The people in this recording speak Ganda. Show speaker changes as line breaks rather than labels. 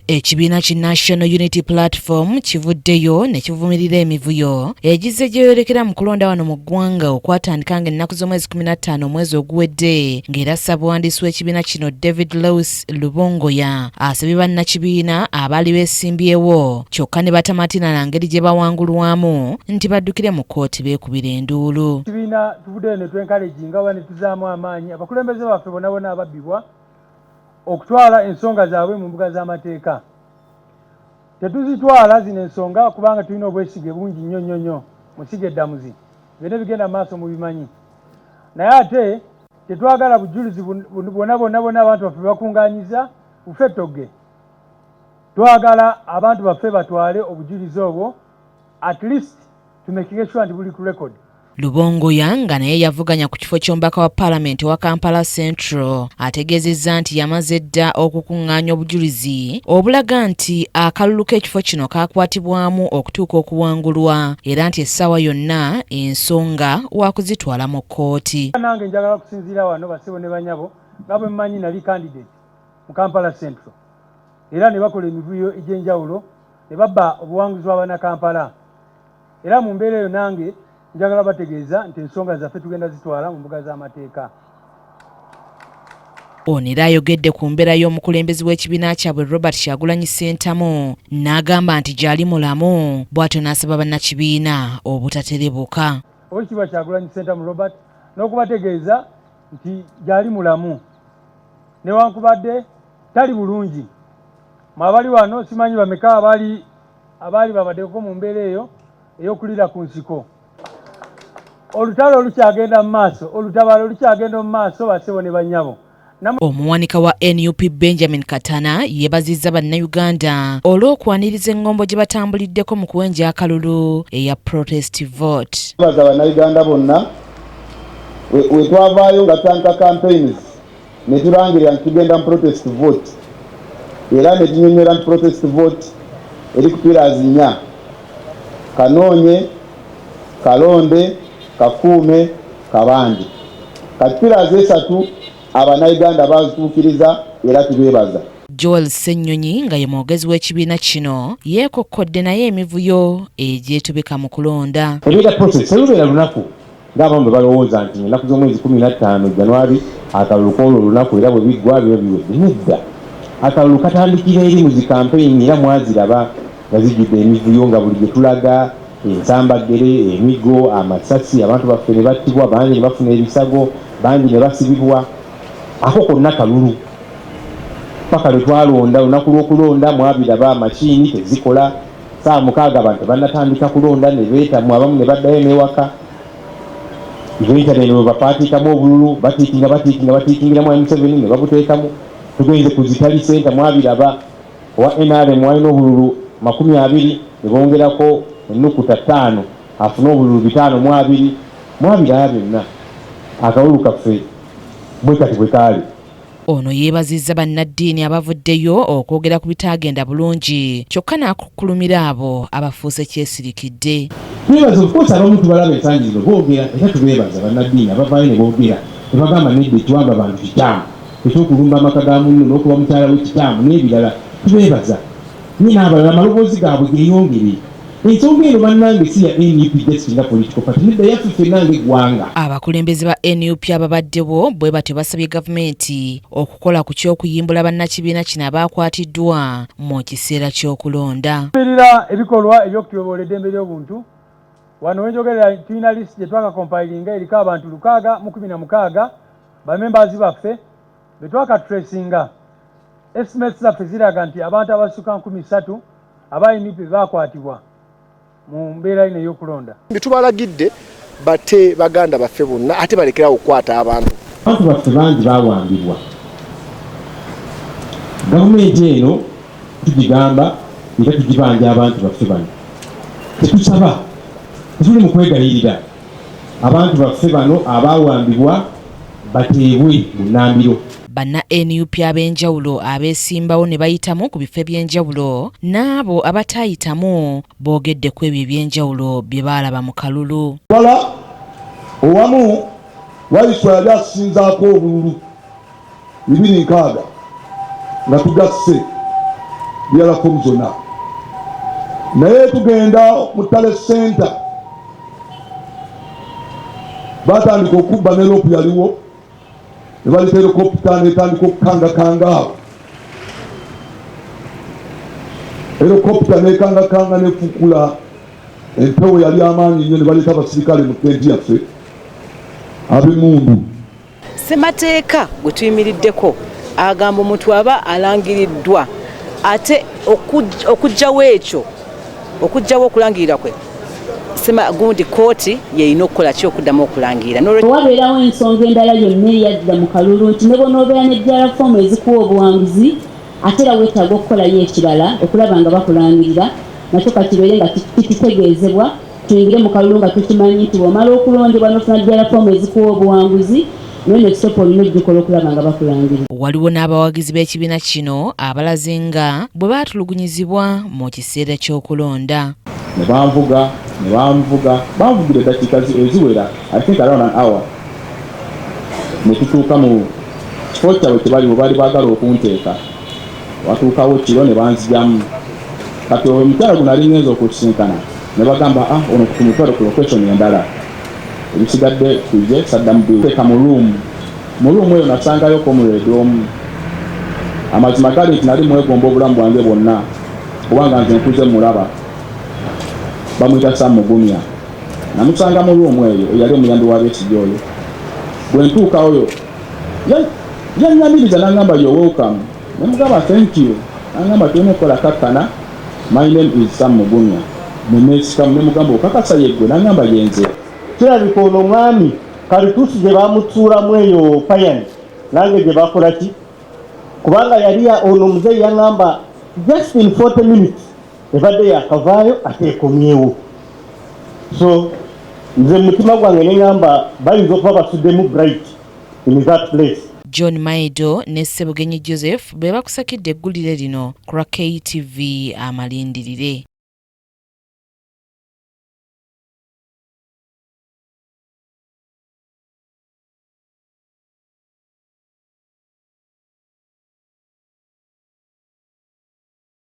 Ekibiina ki National Unity Platform kivuddeyo ne kivumirira emivuyo egizze gyeyorekera mu kulonda wano mu ggwanga okwatandika ng'ennaku z'omwezi 15 omwezi oguwedde, ng'era ssaabawandiisi w'ekibiina kino David Lewis Lubongoya asabye bannakibiina abaali beesimbyewo kyokka ne batamatina na ngeri gye bawangulwamu nti baddukire mu kkooti beekubira enduulu.
Ekibiina tuvuddeyo ne twenkaleginga oba ne tuzaamu amaanyi abakulembeze baffe bonna ababbibwa okutwala ensonga zaabwe mu mbuga z'amateeka. Tetuzitwala zino ensonga kubanga tulina obwesige bungi nnyo musige eddamuzi byonna bigenda maaso mu bimanyi, naye ate tetwagala bujulizi bonna abantu baffe bakungaanyiza buffe togge. Twagala abantu baffe batwale obujulizi obwo, at least tumekinge sure nti buli ku record.
Lubongoya nga naye yavuganya ku kifo ky'omubaka wa Paalamenti wa Kampala Central ategeezezza nti yamaze dda okukuŋŋaanya obujulizi obulaga nti akalulu k'ekifo kino kaakwatibwamu okutuuka okuwangulwa era nti essaawa yonna ensonga wakuzitwala mu kkooti.
Nange njagala kusinziira wano basebo ne banyabo nga bwe mmanyi nali candidate mu Kampala Central era ne bakola emivuyo egy'enjawulo ne babba obuwanguzi bw'abana Kampala, era mu mbeera eyo nange njagala bategeeza nti ensonga zaffe tugenda zitwala mu mbuga z'amateeka.
Ono era ayogedde ku mbeera y'omukulembeze w'ekibiina kyabwe Robert Kyagulanyi Ssentamu n'agamba nti gy'ali mulamu bw'atyo n'asaba bannakibiina obutaterebuka.
Oweekitiibwa Kyagulanyi Ssentamu Robert n'okubategeeza nti gy'ali mulamu newankubadde tali bulungi. Mwabali wano simanyi bameka abaali babaddeko mu mbeera eyo ey'okulira ku nsiko. Olutalo lukyagenda mu maaso, olutabalo lukyagenda mu maaso basebo ne bannyabo.
Omuwanika wa NUP Benjamin Katana yeebazizza bannayuganda olw'okwaniriza eŋŋombo gye batambuliddeko mu kuwenja akalulu eya protest vote.
Baza bannayuganda bonna we twavaayo nga tanka campaigns ne tulangira nti tugenda mu protest vote era ne tunyonyola nti protest vote eri ku pillars 4: Kanoonye, Kalonde, Kakuume, Kabandi. Kati pillars 3 abannayuganda bazituukiriza era tubeebaza.
Joel Ssennyonyi nga ye mwogezi w'ekibiina kino yeekokkodde naye emivuyo egyetubika mu kulonda.
Ebiira process elubeera lunaku ng'abamu bwe balowooza nti ennaku z'omwezi 15 January akalulu k'olwo olunaku era bwe biggwa biba biwedde. Nedda, akalulu katandikira eri mu zi campaign era mwaziraba nga zijjudde emivuyo nga buli gye tulaga ensambagere, emigo, amasasi, abantu baffe ne battibwa, bangi ne bafuna ebisago, bangi ne basibibwa. Ako konna kalulu paka lwe twalonda olunaku lw'okulonda mwabiraba amakiini tezikola, saa 6 abantu bannatandika kulonda ne beetamu, abamu ne baddayo n'ewaka. Internet ne bapaatiikamu obululu batiikingiramu M7 ne babuteekamu. Tugenze ku zitali senta mwabiraba owa NRM walina obululu 20 ne bongerako ennukuta 5 afuna obululu 5 mwabiraba byonna. Akalulu kaffe bwe kati bwe kaali.
Ono yeebazizza bannaddiini abavuddeyo okwogera ku bitagenda bulungi kyokka n'akukkulumira abo abafuuse kyesirikidde.
Twebaza okukosa abamu tubalaba ensangi zino boogera era tubeebaza bannaddiini abavaayo ne boogera ne bagamba nedda ekiwamba abantu kikyamu ekyokulumba amaka ga munno n'okuba mukyala w'ekikyamu n'ebirala tubeebaza. Naye n'abalala amaloboozi gaabwe geeyongere. Ensonga eno bannange si ya NUP just nga political party nedda yaffe ffenna ng'eggwanga.
Abakulembeze ba NUP ababaddewo bwe batyo basabye gavumenti okukola ku ky'okuyimbula bannakibiina kino abaakwatiddwa mu kiseera ky'okulonda.
Tumirira ebikolwa eby'okutyoboola eddembe ly'obuntu. Wano wenjogerera tulina list gye twakakompilinga eriko abantu 616 bamembazi baffe be twakatracinga. Estimates zaffe ziraga nti abantu abasukka 3000 aba NUP baakwatibwa mu mbeera ino ey'okulonda.
Tubalagidde bate baganda baffe bonna ate balekerawo okukwata abantu.
Abantu baffe bangi baawambibwa. Gavumenti eno tugigamba era tugibanja abantu baffe bano. Tetusaba, tuli mu kwegayirira abantu baffe bano abaawambibwa bateebwe mu nnambiro.
Banna NUP ab'enjawulo abeesimbawo ne bayitamu ku bifo eby'enjawulo n'abo abataayitamu boogedde ku ebyo eby'enjawulo bye baalaba mu kalulu.
Wala owamu Waiswa yali akusinzaako obululu 26 nga tugasse byalako zonna naye tugenda mu Tale Center batandika okubba ne lopu yaliwo ne baleta helikopita netandika okukangakanga awo helikopita nekangakanga nefukula empewo yali amaanyi nnyo ne baleta abasirikale mu tenti yaffe ab'emmundu.
Ssemateeka gwe tuyimiriddeko agamba omuntu aba alangiriddwa ate okujjawo ekyo okujjawo okulangirira kwe gundi kooti yeyina okukola ki okuddamu okulangirira.
Wabeerawo ensonga endala yonna eyadda mu kalulu nti ne bonoobeera n'ejjala foomu ezikuwa obuwanguzi ate era weetaaga okukolayo ekirala okulaba nga bakulangirira nakyo kakibeere nga kitutegeezebwa tuyingire mu kalulu nga tukimanyi nti bw'omala okulondebwa n'ofuna jjala foomu ezikuwa obuwanguzi none ekisooka olina ojjukola okulaba nga bakulangirira.
Waliwo n'abawagizi b'ekibiina kino abalaze nga bwe baatulugunyizibwa mu kiseera ky'okulonda.
Ne banvugira eddakiika eziwera I think around an hour ne tutuuka mu kifo kyabwe kye bali baali baagala okunteeka watuukawo kiro ne banzijamu kati omukyala guno ali ngenza okukisinkana ne bagamba ono tumutwale ku location endala ebisigadde tuje saddamu biteeka mu ruumu eyo nasangayo comrade omu amazima gali nti nali mwegomba obulamu bwange bwonna kubanga nze nkuze mulaba bamuyita Sam Mugumya namusanga mu ruumu eyo eyali omuyambi wa Besigye oyo bwe ntuuka oyo yannyamiriza n'angamba yo welcome ne mugamba thank you n'angamba tulina okukola kakkana my name is Sam Mugumya neneesikamu ne mugamba okakasa yeggwe n'angamba yenze.
Kirabika ono omwami kalituusi gye bamutuulamu eyo payani nange gye bakola ki kubanga yali ono omuzeeyi yaŋŋamba just in 40 minutes ebadde yakavaayo ate ekomyewo. So nze mutima gwange ne ŋŋamba bayinza okuba basuddemu bright in that place.
John Maido ne Ssebugenyi Joseph be bakusakidde eggulire lino ku KTV Amalindirire.